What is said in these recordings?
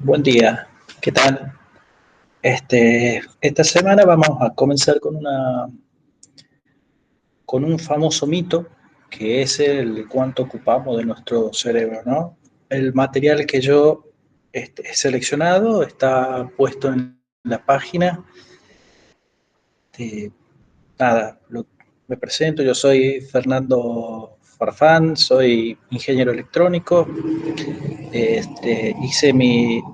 Buen día, ¿qué tal? Esta semana vamos a comenzar con un famoso mito, que es el cuánto ocupamos de nuestro cerebro, ¿no? El material que yo he seleccionado está puesto en la página. Eh, nada, me presento, yo soy Fernando Farfán, soy ingeniero electrónico. Hice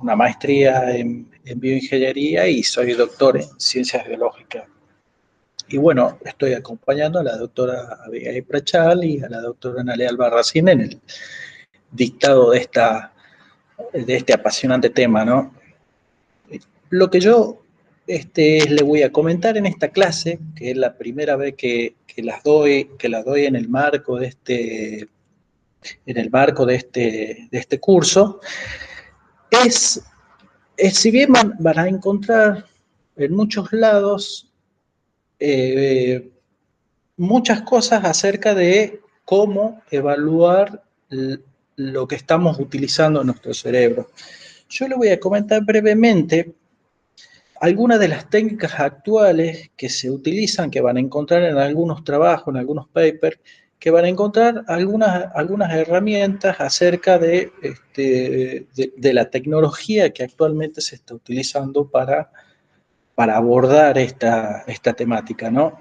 una maestría en bioingeniería y soy doctor en ciencias biológicas. Y bueno, estoy acompañando a la doctora Abigail Prachal y a la doctora Nalea Albarracín en el dictado de este apasionante tema, ¿no? Lo que yo le voy a comentar en esta clase, que es la primera vez que las doy en el marco de este curso, es si bien van a encontrar en muchos lados eh, muchas cosas acerca de cómo evaluar lo que estamos utilizando en nuestro cerebro. Yo le voy a comentar brevemente algunas de las técnicas actuales que se utilizan, que van a encontrar en algunos trabajos, en algunos papers, que van a encontrar algunas herramientas acerca de la tecnología que actualmente se está utilizando para abordar esta temática, ¿no?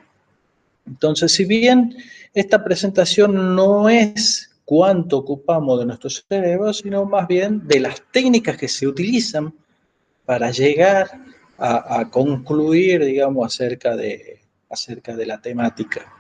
Entonces, si bien esta presentación no es cuánto ocupamos de nuestro cerebro, sino más bien de las técnicas que se utilizan para llegar a concluir, digamos, acerca de la temática.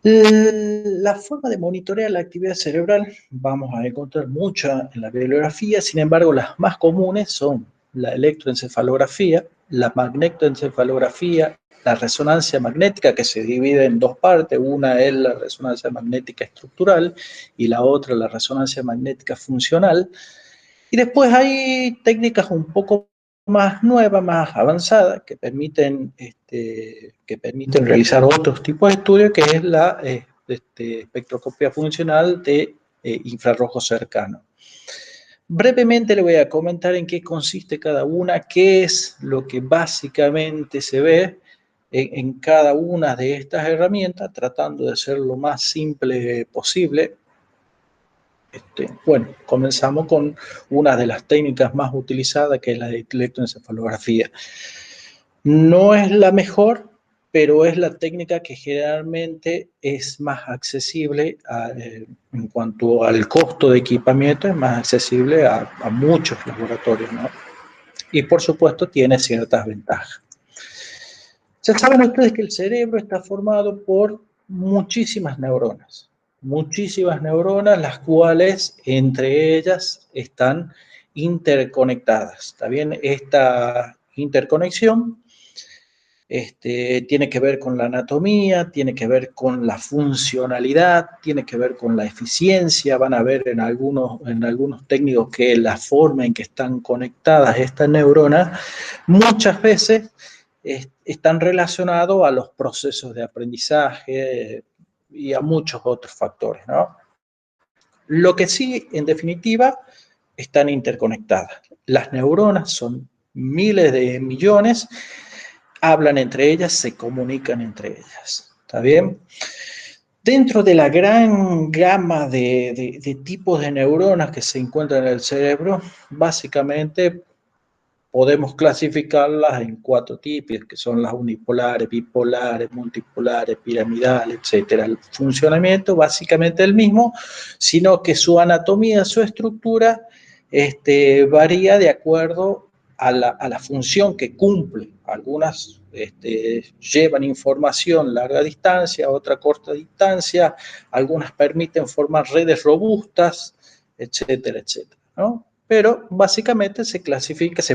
La forma de monitorear la actividad cerebral vamos a encontrar mucha en la bibliografía, sin embargo, las más comunes son la electroencefalografía, la magnetoencefalografía, la resonancia magnética, que se divide en dos partes. Una es la resonancia magnética estructural y la otra la resonancia magnética funcional. Y después hay técnicas un poco más nuevas, más avanzadas, que permiten realizar otros tipos de estudios, que es la espectroscopia funcional de infrarrojo cercano. Brevemente le voy a comentar en qué consiste cada una, qué es lo que básicamente se ve en cada una de estas herramientas, tratando de ser lo más simple posible. Bueno, comenzamos con una de las técnicas más utilizadas, que es la de electroencefalografía. No es la mejor, pero es la técnica que generalmente es más accesible en cuanto al costo de equipamiento, es más accesible a muchos laboratorios, ¿no? Y por supuesto tiene ciertas ventajas. Ya saben ustedes que el cerebro está formado por muchísimas neuronas, las cuales entre ellas están interconectadas. ¿Está bien? Esta interconexión tiene que ver con la anatomía, tiene que ver con la funcionalidad, tiene que ver con la eficiencia. Van a ver en algunos técnicos que la forma en que están conectadas estas neuronas muchas veces están relacionados a los procesos de aprendizaje y a muchos otros factores, ¿no? Lo que sí, en definitiva, están interconectadas. Las neuronas son miles de millones, hablan entre ellas, se comunican entre ellas. ¿Está bien? Dentro de la gran gama de tipos de neuronas que se encuentran en el cerebro, básicamente podemos clasificarlas en 4 tipos, que son las unipolares, bipolares, multipolares, piramidales, etc. El funcionamiento básicamente es el mismo, sino que su anatomía, su estructura, varía de acuerdo a la función que cumple. Algunas llevan información a larga distancia, otras corta distancia, algunas permiten formar redes robustas, etcétera, etcétera, ¿no? Pero básicamente se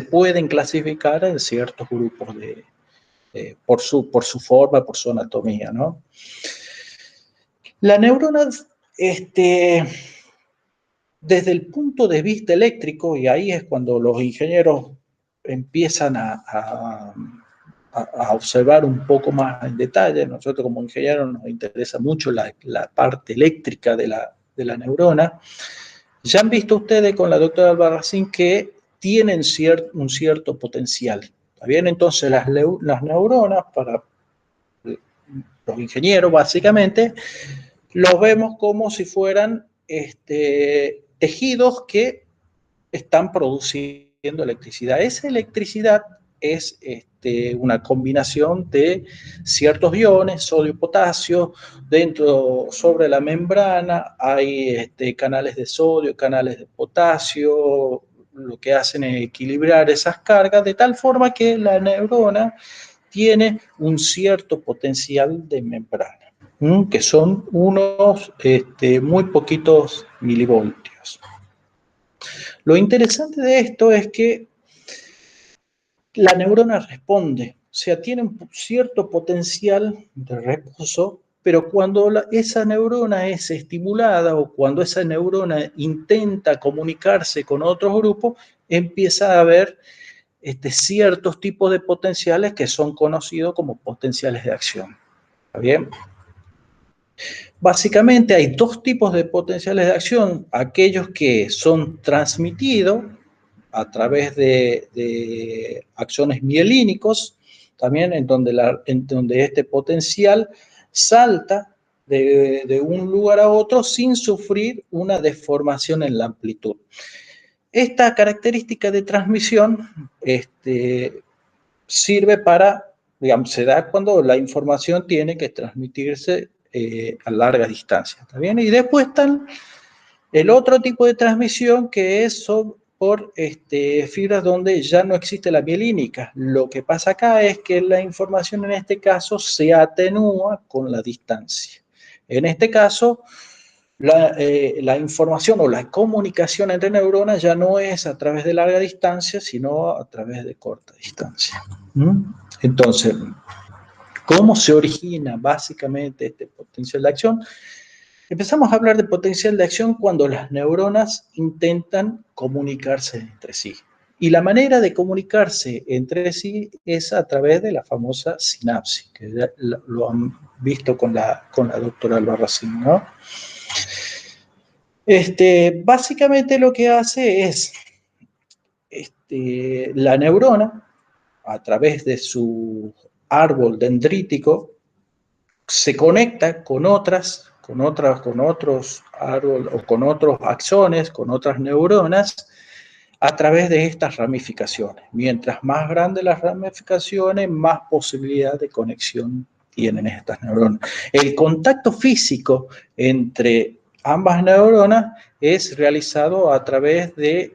pueden clasificar en ciertos grupos por su forma, por su anatomía, ¿no? La neurona, desde el punto de vista eléctrico, y ahí es cuando los ingenieros empiezan a observar un poco más en detalle. Nosotros como ingenieros nos interesa mucho la parte eléctrica de la neurona. Ya han visto ustedes con la doctora Albarracín que tienen un cierto potencial. ¿Está bien? Entonces las neuronas, para los ingenieros básicamente, los vemos como si fueran tejidos que están produciendo electricidad. Esa electricidad es una combinación de ciertos iones, sodio y potasio. Dentro, sobre la membrana, hay canales de sodio, canales de potasio. Lo que hacen es equilibrar esas cargas de tal forma que la neurona tiene un cierto potencial de membrana, que son unos muy poquitos milivoltios. Lo interesante de esto es que la neurona responde, o sea, tiene un cierto potencial de reposo, pero cuando esa neurona es estimulada o cuando esa neurona intenta comunicarse con otros grupos, empieza a haber ciertos tipos de potenciales que son conocidos como potenciales de acción. ¿Está bien? Básicamente hay dos tipos de potenciales de acción, aquellos que son transmitidos a través de acciones mielínicos, también en donde este potencial salta de un lugar a otro sin sufrir una deformación en la amplitud. Esta característica de transmisión sirve para, digamos, se da cuando la información tiene que transmitirse a larga distancia, ¿está bien? Y después están el otro tipo de transmisión que es por fibras donde ya no existe la mielínica. Lo que pasa acá es que la información en este caso se atenúa con la distancia. En este caso, la información o la comunicación entre neuronas ya no es a través de larga distancia, sino a través de corta distancia. Entonces, ¿cómo se origina básicamente este potencial de acción? Empezamos a hablar de potencial de acción cuando las neuronas intentan comunicarse entre sí. Y la manera de comunicarse entre sí es a través de la famosa sinapsis, que ya lo han visto con la doctora Albarracín, ¿no? Básicamente lo que hace es la neurona, a través de su árbol dendrítico, se conecta con otros árboles o con otros axones, con otras neuronas, a través de estas ramificaciones. Mientras más grandes las ramificaciones, más posibilidad de conexión tienen estas neuronas. El contacto físico entre ambas neuronas es realizado a través de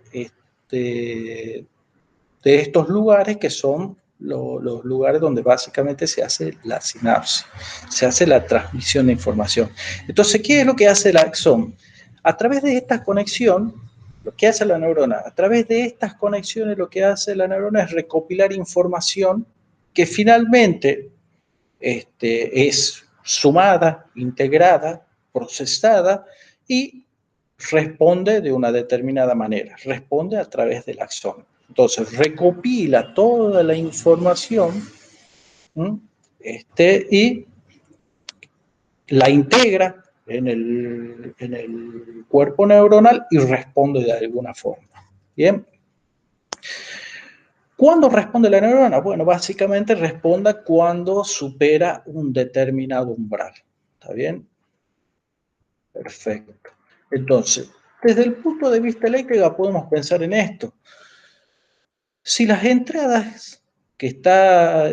estos lugares que son los lugares donde básicamente se hace la sinapsis, se hace la transmisión de información. Entonces, ¿qué es lo que hace el axón? A través de esta conexión, lo que hace la neurona, a través de estas conexiones lo que hace la neurona es recopilar información que finalmente es sumada, integrada, procesada y responde de una determinada manera, responde a través del axón. Entonces, recopila toda la información y la integra en el cuerpo neuronal y responde de alguna forma. Bien. ¿Cuándo responde la neurona? Bueno, básicamente responde cuando supera un determinado umbral. ¿Está bien? Perfecto. Entonces, desde el punto de vista eléctrico podemos pensar en esto. Si las entradas que está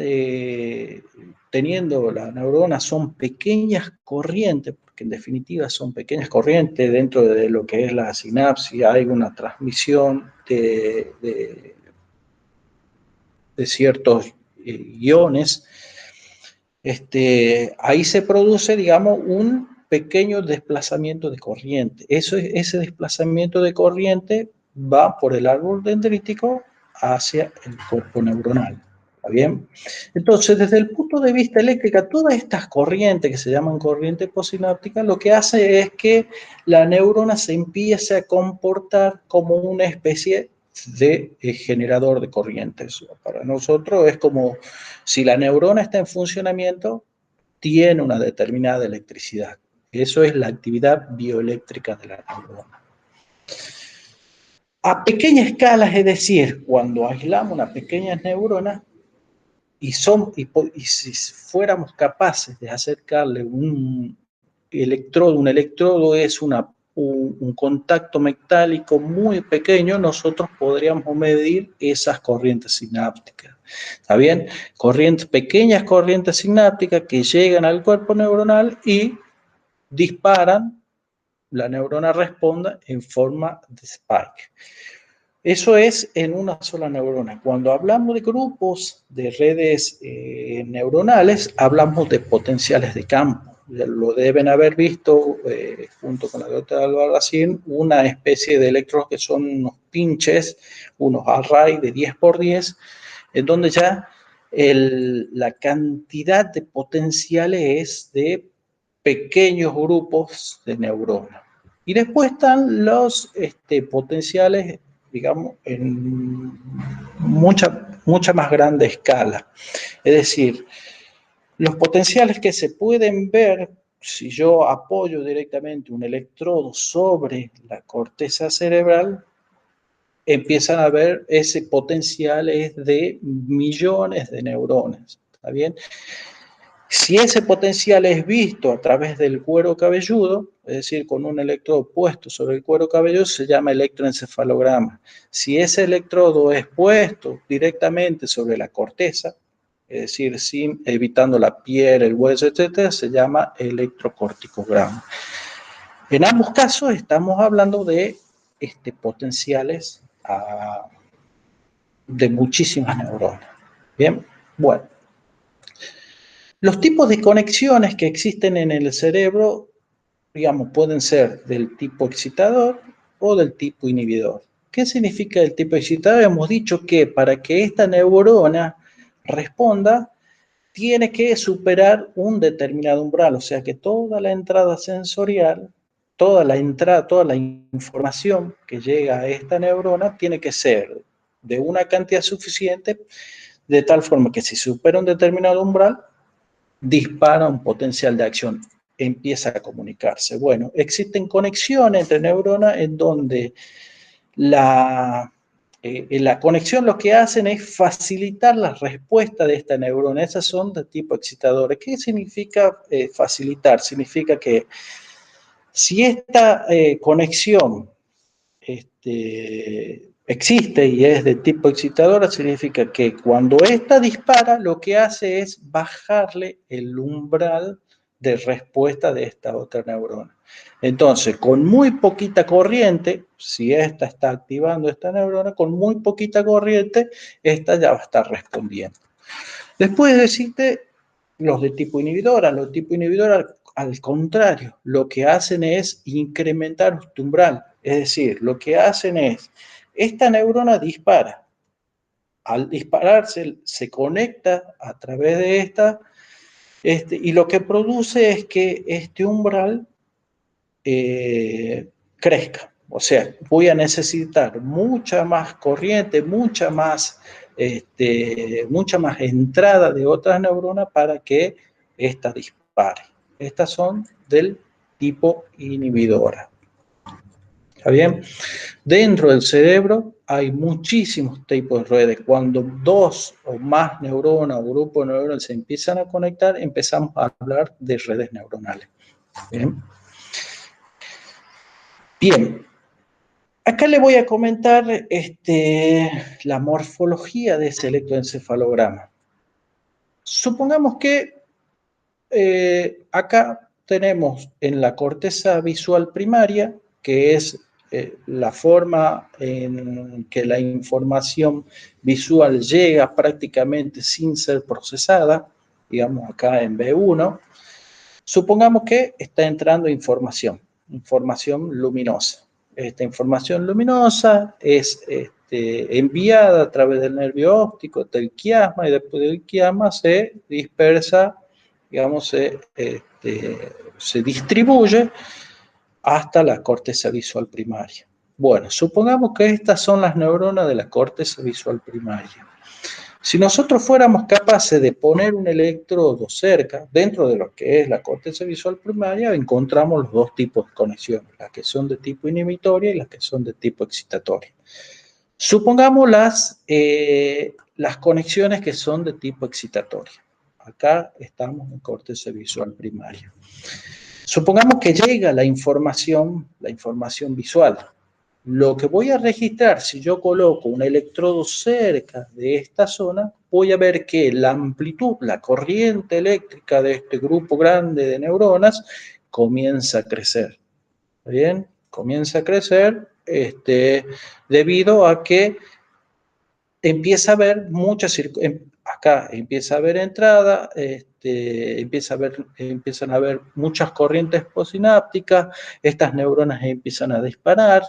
teniendo la neurona son pequeñas corrientes, porque en definitiva son pequeñas corrientes dentro de lo que es la sinapsis, hay una transmisión de ciertos iones, ahí se produce, digamos, un pequeño desplazamiento de corriente. Ese desplazamiento de corriente va por el árbol dendrítico hacia el cuerpo neuronal. ¿Está bien? Entonces, desde el punto de vista eléctrico, todas estas corrientes que se llaman corrientes postsinápticas, lo que hace es que la neurona se empiece a comportar como una especie de generador de corrientes. Para nosotros es como si la neurona está en funcionamiento, tiene una determinada electricidad. Eso es la actividad bioeléctrica de la neurona. A pequeña escala, es decir, cuando aislamos una pequeña neurona y si fuéramos capaces de acercarle un electrodo es un contacto metálico muy pequeño, nosotros podríamos medir esas corrientes sinápticas. ¿Está bien? Pequeñas corrientes sinápticas que llegan al cuerpo neuronal y disparan, la neurona responda en forma de spike. Eso es en una sola neurona. Cuando hablamos de grupos de redes neuronales, hablamos de potenciales de campo. Ya lo deben haber visto, junto con la doctora Albarracín, una especie de electrodos que son unos pinches, unos arrays de 10 por 10, en donde ya la cantidad de potenciales es de pequeños grupos de neuronas. Y después están los potenciales, digamos, en mucha más grande escala. Es decir, los potenciales que se pueden ver si yo apoyo directamente un electrodo sobre la corteza cerebral, empiezan a ver ese potencial es de millones de neuronas. ¿Está bien? Si ese potencial es visto a través del cuero cabelludo, es decir, con un electrodo puesto sobre el cuero cabelludo, se llama electroencefalograma. Si ese electrodo es puesto directamente sobre la corteza, es decir, evitando la piel, el hueso, etc., se llama electrocorticograma. En ambos casos estamos hablando de potenciales de muchísimas neuronas. Bien, bueno. Los tipos de conexiones que existen en el cerebro, digamos, pueden ser del tipo excitador o del tipo inhibidor. ¿Qué significa el tipo excitador? Hemos dicho que para que esta neurona responda, tiene que superar un determinado umbral, o sea que toda la entrada sensorial, toda la información que llega a esta neurona tiene que ser de una cantidad suficiente, de tal forma que si supera un determinado umbral, dispara un potencial de acción, empieza a comunicarse. Bueno, existen conexiones entre neuronas en donde la conexión lo que hacen es facilitar la respuesta de esta neurona. Esas son de tipo excitadores. ¿Qué significa facilitar? Significa que si esta conexión existe y es de tipo excitadora, significa que cuando esta dispara, lo que hace es bajarle el umbral de respuesta de esta otra neurona. Entonces, con muy poquita corriente, si esta está activando esta neurona, con muy poquita corriente, esta ya va a estar respondiendo. Después existe los de tipo inhibidora. Los de tipo inhibidora, al contrario, lo que hacen es incrementar este umbral. Es decir, lo que hacen es, esta neurona dispara. Al dispararse, se conecta a través de esta, y lo que produce es que este umbral crezca. O sea, voy a necesitar mucha más corriente, mucha más entrada de otras neuronas para que esta dispare. Estas son del tipo inhibidora. ¿Está bien? Dentro del cerebro hay muchísimos tipos de redes. Cuando dos o más neuronas o grupos de neuronas se empiezan a conectar, empezamos a hablar de redes neuronales. ¿Bien? Bien. Acá le voy a comentar la morfología de ese electroencefalograma. Supongamos que acá tenemos en la corteza visual primaria, que es la forma en que la información visual llega prácticamente sin ser procesada, digamos acá en B1, supongamos que está entrando información luminosa. Esta información luminosa es enviada a través del nervio óptico, del quiasma, y después del quiasma se dispersa, digamos, se distribuye hasta la corteza visual primaria. Bueno, supongamos que estas son las neuronas de la corteza visual primaria. Si nosotros fuéramos capaces de poner un electrodo cerca, dentro de lo que es la corteza visual primaria, encontramos los dos tipos de conexiones, las que son de tipo inhibitoria y las que son de tipo excitatoria. Supongamos las conexiones que son de tipo excitatoria. Acá estamos en corteza visual primaria. Supongamos que llega la información visual. Lo que voy a registrar, si yo coloco un electrodo cerca de esta zona, voy a ver que la amplitud, la corriente eléctrica de este grupo grande de neuronas comienza a crecer. ¿Bien? Comienza a crecer debido a que empieza a haber acá empieza a haber entrada, empiezan a haber muchas corrientes postsinápticas, estas neuronas empiezan a disparar,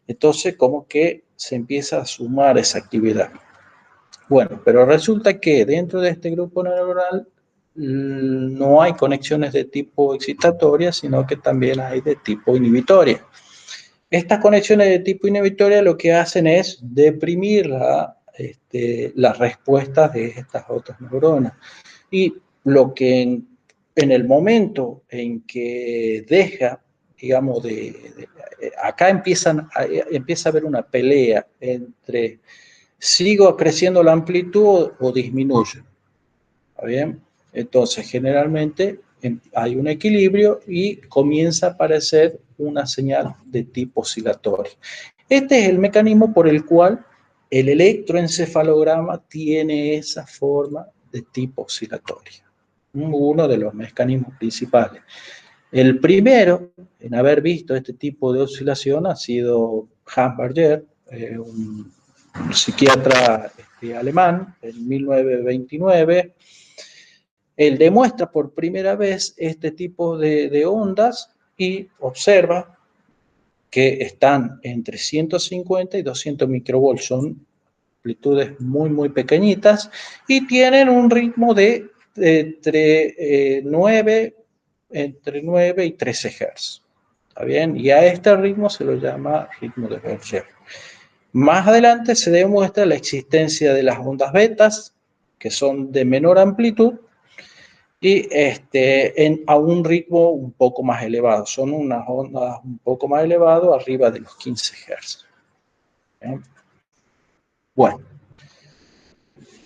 entonces como que se empieza a sumar esa actividad. Bueno, pero resulta que dentro de este grupo neuronal no hay conexiones de tipo excitatoria, sino que también hay de tipo inhibitoria. Estas conexiones de tipo inhibitoria lo que hacen es deprimir las respuestas de estas otras neuronas. Y lo que en el momento en que deja, digamos, acá empieza a haber una pelea entre sigo creciendo la amplitud o disminuyo. ¿Está bien? Entonces, generalmente hay un equilibrio y comienza a aparecer una señal de tipo oscilatorio. Este es el mecanismo por el cual el electroencefalograma tiene esa forma de tipo oscilatorio. Uno de los mecanismos principales. El primero en haber visto este tipo de oscilación ha sido Hans Berger, un psiquiatra alemán, en 1929. Él demuestra por primera vez este tipo de ondas y observa que están entre 150 y 200 microvolts. Son amplitudes muy, muy pequeñitas y tienen un ritmo de entre 9 y 13 Hz. ¿Está bien? Y a este ritmo se lo llama ritmo de Berger. Más adelante se demuestra la existencia de las ondas betas, que son de menor amplitud, y a un ritmo un poco más elevado. Son unas ondas un poco más elevadas, arriba de los 15 Hz. ¿Bien? Bueno,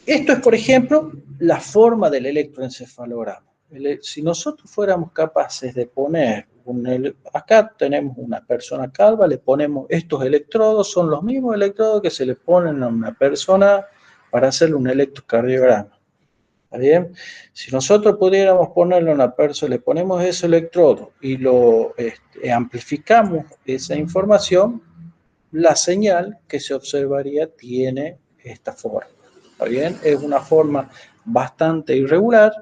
esto es, por ejemplo, la forma del electroencefalograma. Si nosotros fuéramos capaces de poner, acá tenemos una persona calva, le ponemos estos electrodos, son los mismos electrodos que se le ponen a una persona para hacerle un electrocardiograma. ¿Está bien? Si nosotros pudiéramos ponerle a una persona, le ponemos ese electrodo y lo amplificamos esa información, la señal que se observaría tiene esta forma. ¿Está bien? Es una forma bastante irregular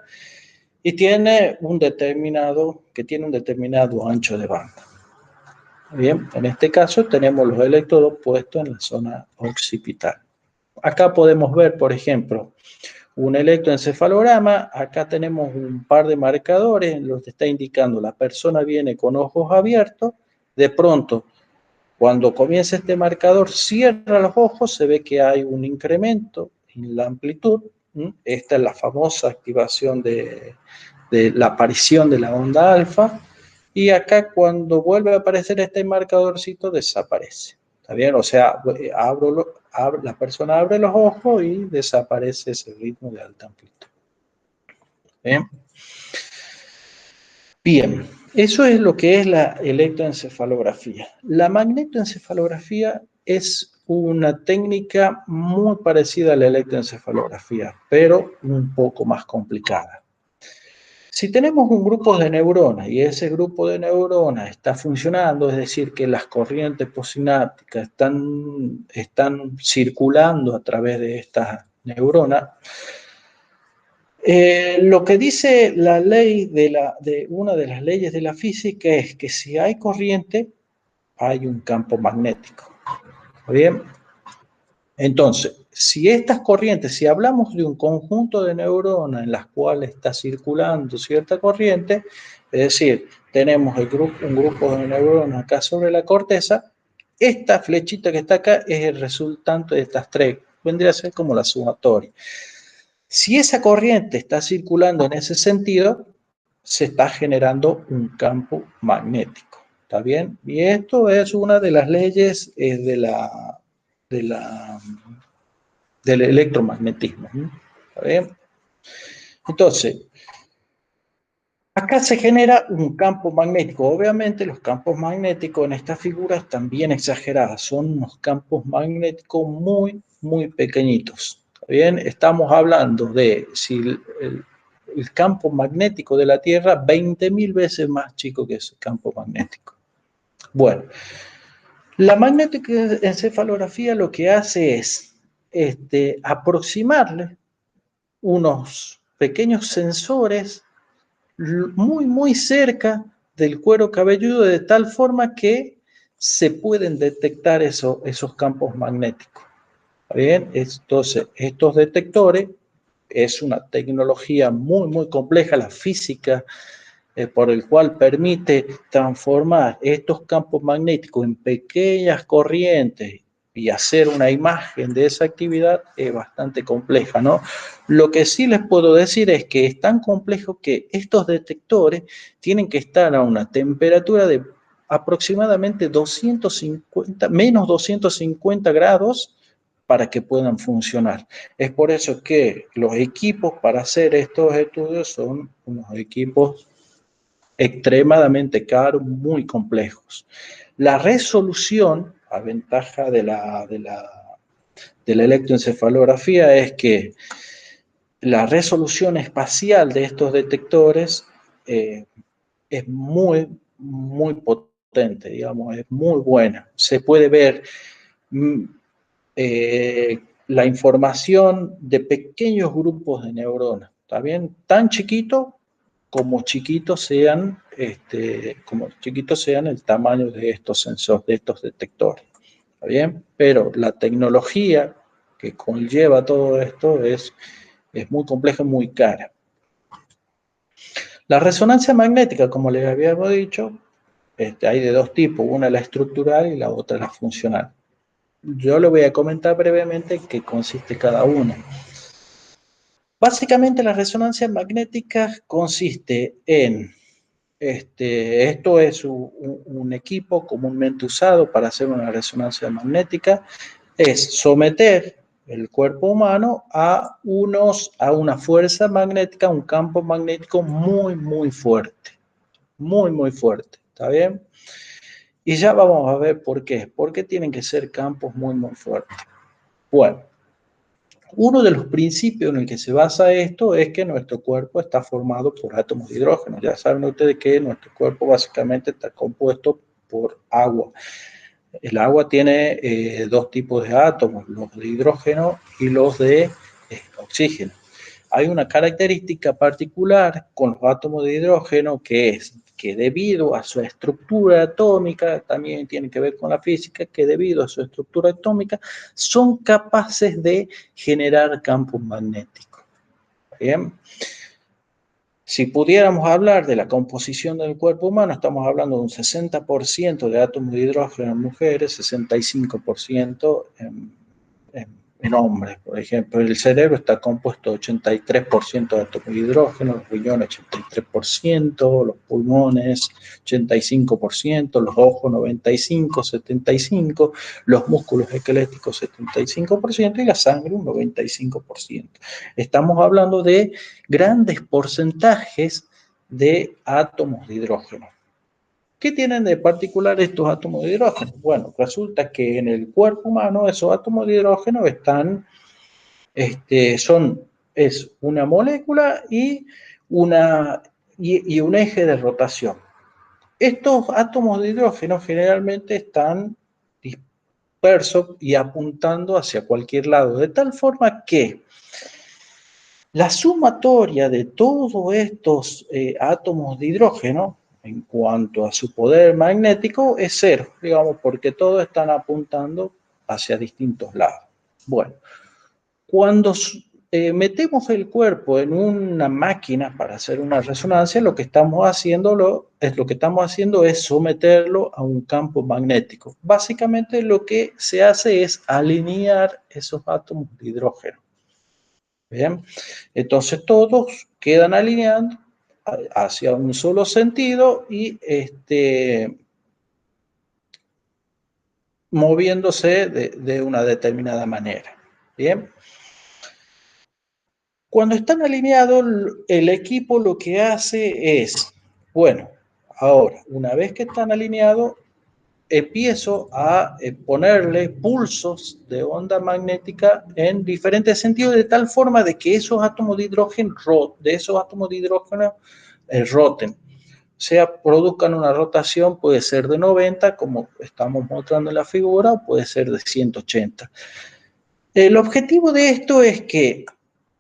y tiene un determinado ancho de banda. Bien, en este caso tenemos los electrodos puestos en la zona occipital. Acá podemos ver, por ejemplo, un electroencefalograma. Acá tenemos un par de marcadores en los que está indicando la persona viene con ojos abiertos. De pronto, cuando comienza este marcador, cierra los ojos, se ve que hay un incremento en la amplitud. Esta es la famosa activación de la aparición de la onda alfa. Y acá cuando vuelve a aparecer este marcadorcito, desaparece. ¿Está bien? O sea, la persona abre los ojos y desaparece ese ritmo de alta amplitud. ¿Bien? Bien, eso es lo que es la electroencefalografía. La magnetoencefalografía es una técnica muy parecida a la electroencefalografía, pero un poco más complicada. Si tenemos un grupo de neuronas y ese grupo de neuronas está funcionando, es decir, que las corrientes postsinápticas están circulando a través de estas neuronas, lo que dice la ley una de las leyes de la física es que si hay corriente, hay un campo magnético. ¿Está bien? Entonces, si hablamos de un conjunto de neuronas en las cuales está circulando cierta corriente, es decir, tenemos un grupo de neuronas acá sobre la corteza, esta flechita que está acá es el resultante de estas tres vendría a ser como la sumatoria. Si esa corriente está circulando en ese sentido, se está generando un campo magnético. ¿Está bien? Y esto es una de las leyes del electromagnetismo. ¿Está bien? Entonces, acá se genera un campo magnético. Obviamente los campos magnéticos en esta figura están bien exageradas. Son unos campos magnéticos muy, muy pequeñitos. ¿Está bien? Estamos hablando de si el campo magnético de la Tierra 20.000 veces más chico que ese campo magnético. Bueno, la magnético-encefalografía lo que hace es aproximarle unos pequeños sensores muy, muy cerca del cuero cabelludo de tal forma que se pueden detectar esos campos magnéticos. ¿Está bien? Entonces, estos detectores es una tecnología muy, muy compleja, la física, por el cual permite transformar estos campos magnéticos en pequeñas corrientes y hacer una imagen de esa actividad es bastante compleja, ¿no? Lo que sí les puedo decir es que es tan complejo que estos detectores tienen que estar a una temperatura de aproximadamente 250, menos 250 grados para que puedan funcionar. Es por eso que los equipos para hacer estos estudios son unos equipos extremadamente caros, muy complejos. La resolución, a ventaja de la electroencefalografía, es que la resolución espacial de estos detectores es muy, muy potente, digamos, es muy buena. Se puede ver la información de pequeños grupos de neuronas, ¿está bien? Tan chiquito como chiquitos sean, el tamaño de estos sensores, de estos detectores, ¿está bien? Pero la tecnología que conlleva todo esto es muy compleja y muy cara. La resonancia magnética, como les habíamos dicho, hay de dos tipos, una la estructural y la otra la funcional. Yo le voy a comentar brevemente en qué consiste cada una. Básicamente la resonancia magnética consiste en, esto es un equipo comúnmente usado para hacer una resonancia magnética, es someter el cuerpo humano a una fuerza magnética, un campo magnético muy, muy fuerte. Muy, muy fuerte. ¿Está bien? Y ya vamos a ver por qué. ¿Por qué tienen que ser campos muy, muy fuertes? Bueno, uno de los principios en el que se basa esto es que nuestro cuerpo está formado por átomos de hidrógeno. Ya saben ustedes que nuestro cuerpo básicamente está compuesto por agua. El agua tiene dos tipos de átomos, los de hidrógeno y los de oxígeno. Hay una característica particular con los átomos de hidrógeno que es que debido a su estructura atómica, también tiene que ver con la física, que debido a su estructura atómica son capaces de generar campos magnéticos. ¿Bien? Si pudiéramos hablar de la composición del cuerpo humano, estamos hablando de un 60% de átomos de hidrógeno en mujeres, 65% en hombres. Por ejemplo, el cerebro está compuesto 83% de átomos de hidrógeno, los riñones 83%, los pulmones 85%, los ojos 95%, 75%, los músculos esqueléticos 75% y la sangre un 95%. Estamos hablando de grandes porcentajes de átomos de hidrógeno. ¿Qué tienen de particular estos átomos de hidrógeno? Bueno, resulta que en el cuerpo humano esos átomos de hidrógeno es una molécula y un eje de rotación. Estos átomos de hidrógeno generalmente están dispersos y apuntando hacia cualquier lado, de tal forma que la sumatoria de todos estos átomos de hidrógeno en cuanto a su poder magnético es cero, digamos, porque todos están apuntando hacia distintos lados. Bueno, cuando metemos el cuerpo en una máquina para hacer una resonancia, lo que estamos haciendo es someterlo a un campo magnético. Básicamente lo que se hace es alinear esos átomos de hidrógeno. Bien, entonces todos quedan alineando hacia un solo sentido y moviéndose de una determinada manera. Bien. Cuando están alineados, el equipo lo que hace es, bueno, ahora, una vez que están alineados, empiezo a ponerle pulsos de onda magnética en diferentes sentidos, de tal forma de que esos átomos de hidrógeno, roten. O sea, produzcan una rotación, puede ser de 90, como estamos mostrando en la figura, o puede ser de 180. El objetivo de esto es que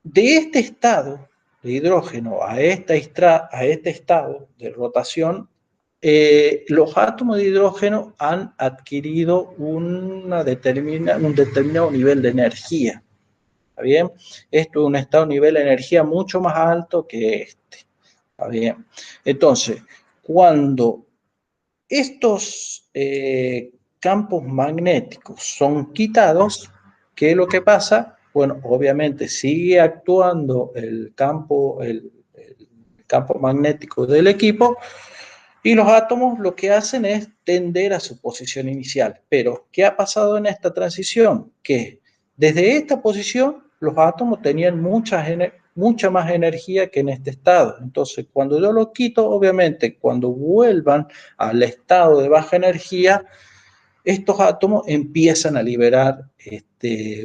de este estado de hidrógeno a este estado de rotación, los átomos de hidrógeno han adquirido un determinado nivel de energía. ¿Está bien? Esto es un estado de nivel de energía mucho más alto que este. ¿Está bien? Entonces, cuando estos campos magnéticos son quitados, ¿qué es lo que pasa? Bueno, obviamente sigue actuando el campo magnético del equipo y los átomos lo que hacen es tender a su posición inicial. Pero, ¿qué ha pasado en esta transición? Que desde esta posición los átomos tenían mucha más energía que en este estado. Entonces, cuando yo lo quito, obviamente, cuando vuelvan al estado de baja energía, estos átomos empiezan a liberar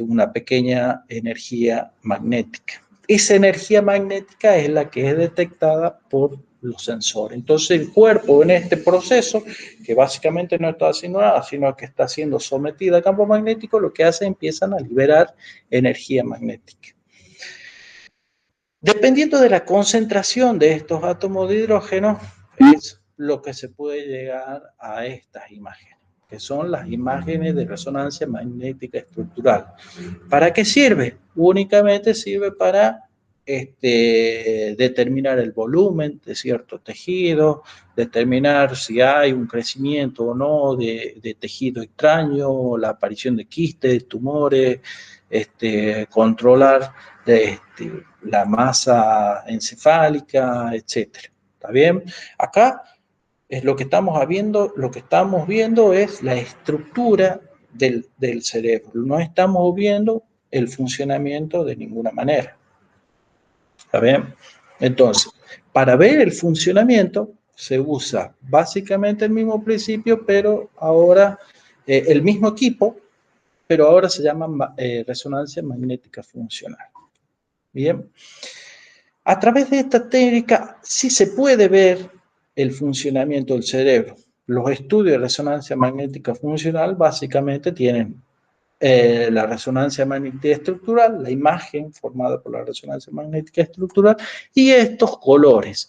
una pequeña energía magnética. Esa energía magnética es la que es detectada por los sensores. Entonces el cuerpo en este proceso, que básicamente no está haciendo nada, sino que está siendo sometida a campo magnético, lo que hace empiezan a liberar energía magnética. Dependiendo de la concentración de estos átomos de hidrógeno, es lo que se puede llegar a estas imágenes, que son las imágenes de resonancia magnética estructural. ¿Para qué sirve? Únicamente sirve para determinar el volumen de cierto tejido, determinar si hay un crecimiento o no de tejido extraño, la aparición de quistes, tumores, controlar la masa encefálica, etcétera. ¿Está bien? Acá es lo que estamos viendo es la estructura del cerebro. No estamos viendo el funcionamiento de ninguna manera. ¿Está bien? Entonces, para ver el funcionamiento se usa básicamente el mismo principio, pero ahora el mismo equipo, pero ahora se llama resonancia magnética funcional. Bien. A través de esta técnica sí se puede ver el funcionamiento del cerebro. Los estudios de resonancia magnética funcional básicamente tienen la resonancia magnética estructural, la imagen formada por la resonancia magnética estructural y estos colores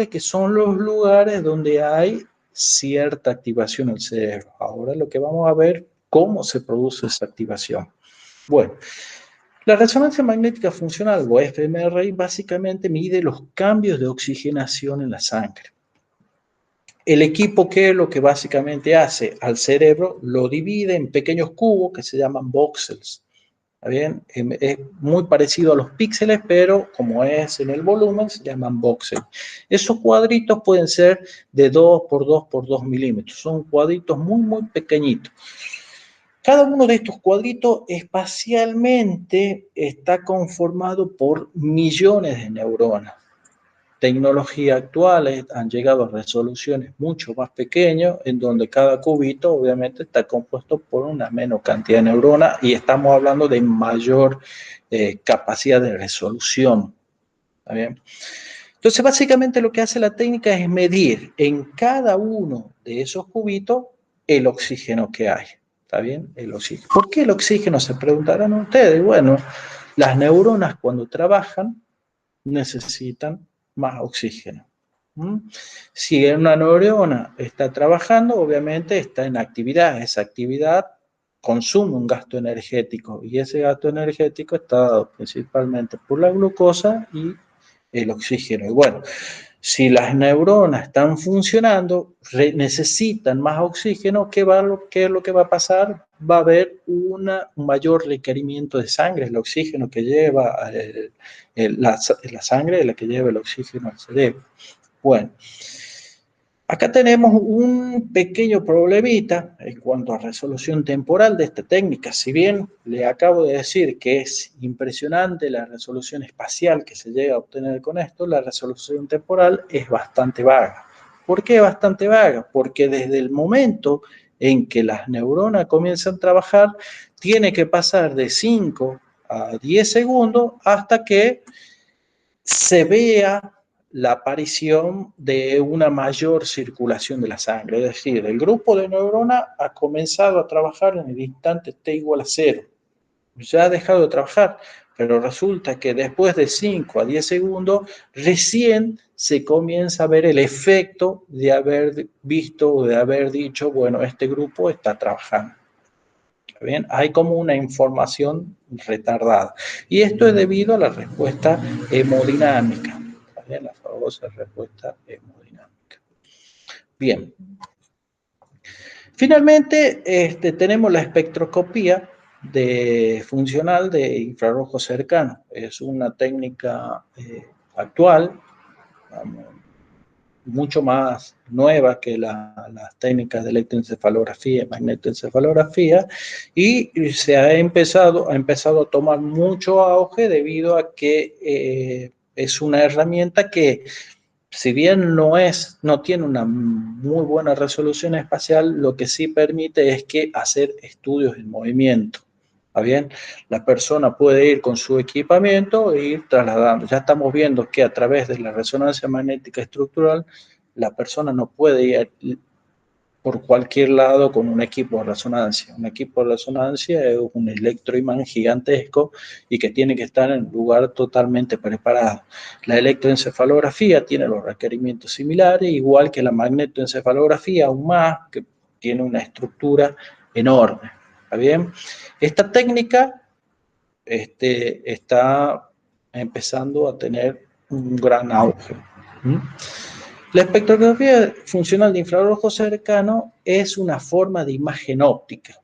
que son los lugares donde hay cierta activación del cerebro. Ahora lo que vamos a ver, cómo se produce esa activación. Bueno, la resonancia magnética funcional, o fMRI, básicamente mide los cambios de oxigenación en la sangre. El equipo, ¿qué es lo que básicamente hace? Al cerebro lo divide en pequeños cubos que se llaman voxels. ¿Está bien? Es muy parecido a los píxeles, pero como es en el volumen, se llaman voxels. Esos cuadritos pueden ser de 2 por 2 por 2 milímetros. Son cuadritos muy, muy pequeñitos. Cada uno de estos cuadritos espacialmente está conformado por millones de neuronas. Tecnologías actuales han llegado a resoluciones mucho más pequeñas, en donde cada cubito obviamente está compuesto por una menor cantidad de neuronas y estamos hablando de mayor capacidad de resolución. ¿Está bien? Entonces, básicamente lo que hace la técnica es medir en cada uno de esos cubitos el oxígeno que hay. ¿Está bien? El oxígeno. ¿Por qué el oxígeno? Se preguntarán ustedes. Bueno, las neuronas cuando trabajan necesitan más oxígeno. Si una neurona está trabajando, obviamente está en actividad. Esa actividad consume un gasto energético y ese gasto energético está dado principalmente por la glucosa y el oxígeno. Y bueno, si las neuronas están funcionando, necesitan más oxígeno, ¿qué es lo que va a pasar? Va a haber un mayor requerimiento de sangre, el oxígeno que lleva la sangre es la que lleva el oxígeno al cerebro. Bueno, acá tenemos un pequeño problemita en cuanto a resolución temporal de esta técnica. Si bien le acabo de decir que es impresionante la resolución espacial que se llega a obtener con esto, la resolución temporal es bastante vaga. ¿Por qué bastante vaga? Porque desde el momento en que las neuronas comienzan a trabajar, tiene que pasar de 5 a 10 segundos hasta que se vea la aparición de una mayor circulación de la sangre. Es decir, el grupo de neuronas ha comenzado a trabajar en el instante t igual a 0. Ya ha dejado de trabajar, pero resulta que después de 5 a 10 segundos, recién se comienza a ver el efecto de haber visto o de haber dicho, bueno, este grupo está trabajando. ¿Bien? Hay como una información retardada. Y esto es debido a la respuesta hemodinámica. ¿Bien? La famosa respuesta hemodinámica. Bien. Finalmente, tenemos la espectroscopía funcional de infrarrojo cercano. Es una técnica actual, vamos, mucho más nueva que las técnicas de electroencefalografía y magnetoencefalografía, y se ha empezado a tomar mucho auge debido a que es una herramienta que, si bien no tiene una muy buena resolución espacial, lo que sí permite es que hacer estudios en movimiento. ¿Está bien? La persona puede ir con su equipamiento e ir trasladando. Ya estamos viendo que a través de la resonancia magnética estructural, la persona no puede ir por cualquier lado con un equipo de resonancia. Un equipo de resonancia es un electroimán gigantesco y que tiene que estar en un lugar totalmente preparado. La electroencefalografía tiene los requerimientos similares, igual que la magnetoencefalografía, aún más, que tiene una estructura enorme. ¿Está bien? Esta técnica está empezando a tener un gran auge. La espectroscopía funcional de infrarrojo cercano es una forma de imagen óptica,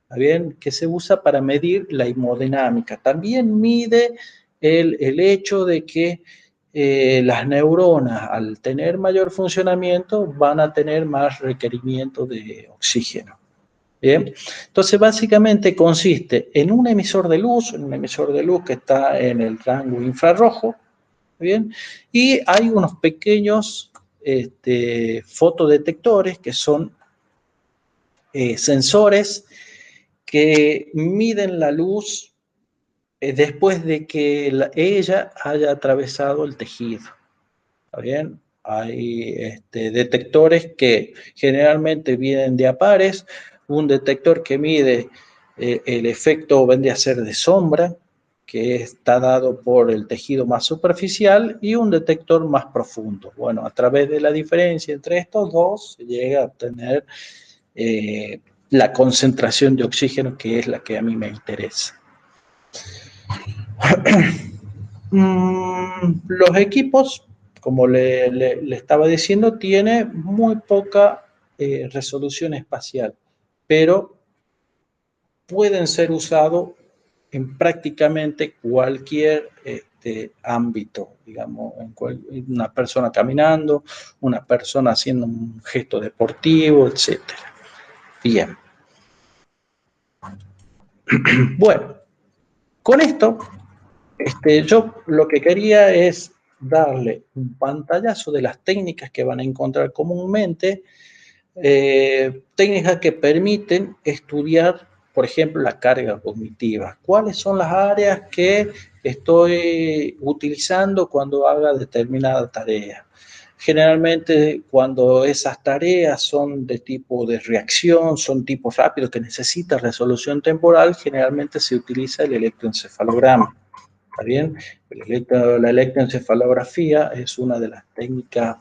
¿está bien? Que se usa para medir la hemodinámica. También mide el hecho de que las neuronas, al tener mayor funcionamiento, van a tener más requerimiento de oxígeno. Bien, entonces básicamente consiste en un emisor de luz que está en el rango infrarrojo, bien, y hay unos pequeños fotodetectores que son sensores que miden la luz después de que ella haya atravesado el tejido. ¿Está bien? Hay detectores que generalmente vienen de a pares, un detector que mide el efecto vende a ser de sombra, que está dado por el tejido más superficial, y un detector más profundo. Bueno, a través de la diferencia entre estos dos se llega a obtener la concentración de oxígeno, que es la que a mí me interesa. Los equipos, como le estaba diciendo, tiene muy poca resolución espacial, pero pueden ser usados en prácticamente cualquier ámbito, digamos, una persona caminando, una persona haciendo un gesto deportivo, etc. Bien. Bueno, con esto, yo lo que quería es darle un pantallazo de las técnicas que van a encontrar comúnmente, técnicas que permiten estudiar, por ejemplo, la carga cognitiva. ¿Cuáles son las áreas que estoy utilizando cuando haga determinada tarea? Generalmente, cuando esas tareas son de tipo de reacción, son tipos rápidos que necesitan resolución temporal, generalmente se utiliza el electroencefalograma. ¿Está bien? La electroencefalografía es una de las técnicas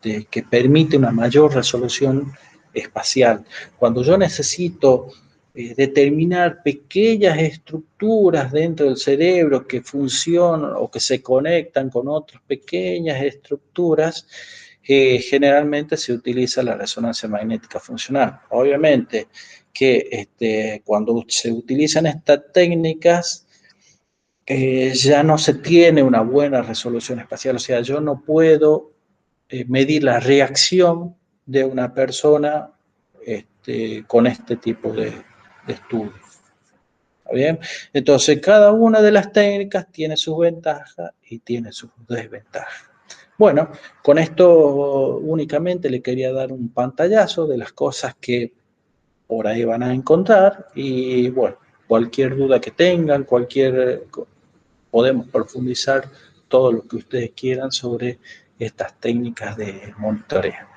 que permite una mayor resolución espacial. Cuando yo necesito determinar pequeñas estructuras dentro del cerebro que funcionan o que se conectan con otras pequeñas estructuras, generalmente se utiliza la resonancia magnética funcional. Obviamente que cuando se utilizan estas técnicas, ya no se tiene una buena resolución espacial, o sea, yo no puedo medir la reacción de una persona con este tipo de estudios. ¿Está bien? Entonces, cada una de las técnicas tiene sus ventajas y tiene sus desventajas. Bueno, con esto únicamente le quería dar un pantallazo de las cosas que por ahí van a encontrar y bueno, cualquier duda que tengan, podemos profundizar todo lo que ustedes quieran sobre estas técnicas de monitoreo.